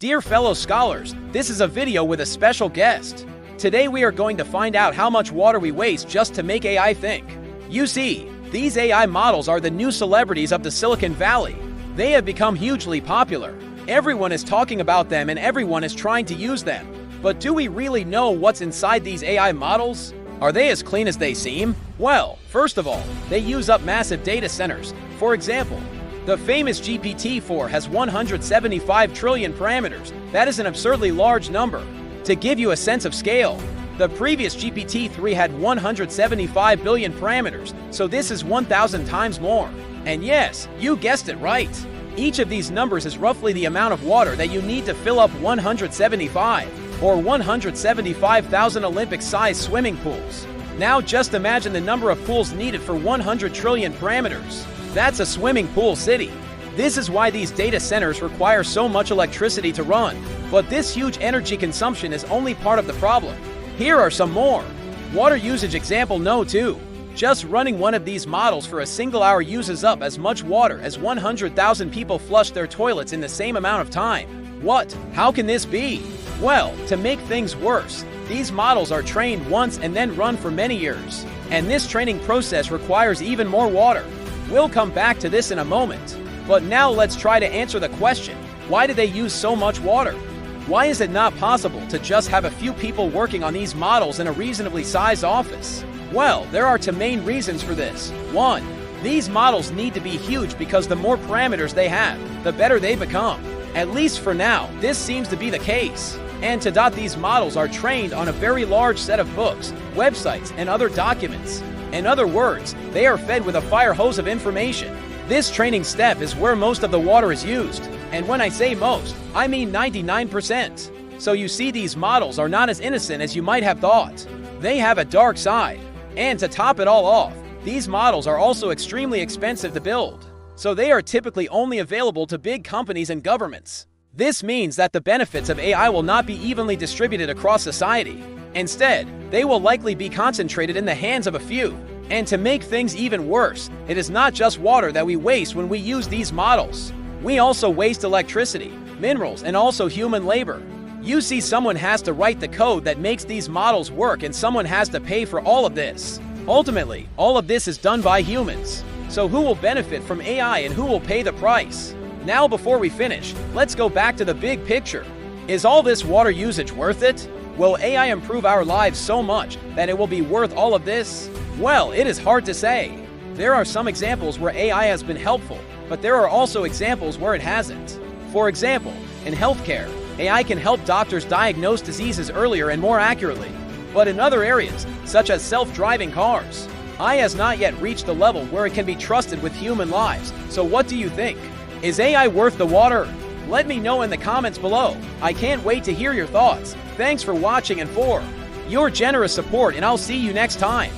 Dear fellow scholars, this is a video with a special guest. Today we are going to find out how much water we waste just to make AI think. You see, these AI models are the new celebrities of the Silicon Valley. They have become hugely popular. Everyone is talking about them and everyone is trying to use them. But do we really know what's inside these AI models? Are they as clean as they seem? Well, first of all, they use up massive data centers. For example, the famous GPT-4 has 175 trillion parameters. That is an absurdly large number. To give you a sense of scale, the previous GPT-3 had 175 billion parameters, so this is 1,000 times more. And yes, you guessed it right. Each of these numbers is roughly the amount of water that you need to fill up 175, or 175,000 Olympic-sized swimming pools. Now just imagine the number of pools needed for 100 trillion parameters. That's a swimming pool city. This is why these data centers require so much electricity to run. But this huge energy consumption is only part of the problem. Here are some more. Water usage example no 2. Just running one of these models for a single hour uses up as much water as 100,000 people flush their toilets in the same amount of time. What? How can this be? Well, to make things worse, these models are trained once and then run for many years. And this training process requires even more water. We'll come back to this in a moment. But now let's try to answer the question, why do they use so much water? Why is it not possible to just have a few people working on these models in a reasonably sized office? Well, there are two main reasons for this. 1. These models need to be huge because the more parameters they have, the better they become. At least for now, this seems to be the case. And these models are trained on a very large set of books, websites, and other documents. In other words, they are fed with a fire hose of information. This training step is where most of the water is used. And when I say most, I mean 99%. So you see, these models are not as innocent as you might have thought. They have a dark side. And to top it all off, these models are also extremely expensive to build. So they are typically only available to big companies and governments. This means that the benefits of AI will not be evenly distributed across society. Instead, they will likely be concentrated in the hands of a few. And to make things even worse, it is not just water that we waste when we use these models. We also waste electricity, minerals, and also human labor. You see, someone has to write the code that makes these models work, and someone has to pay for all of this. Ultimately, all of this is done by humans. So who will benefit from AI and who will pay the price? Now before we finish, let's go back to the big picture. Is all this water usage worth it? Will AI improve our lives so much that it will be worth all of this? Well, it is hard to say. There are some examples where AI has been helpful, but there are also examples where it hasn't. For example, in healthcare, AI can help doctors diagnose diseases earlier and more accurately. But in other areas, such as self-driving cars, AI has not yet reached the level where it can be trusted with human lives. So what do you think? Is AI worth the water? Let me know in the comments below. I can't wait to hear your thoughts. Thanks for watching and for your generous support, and I'll see you next time.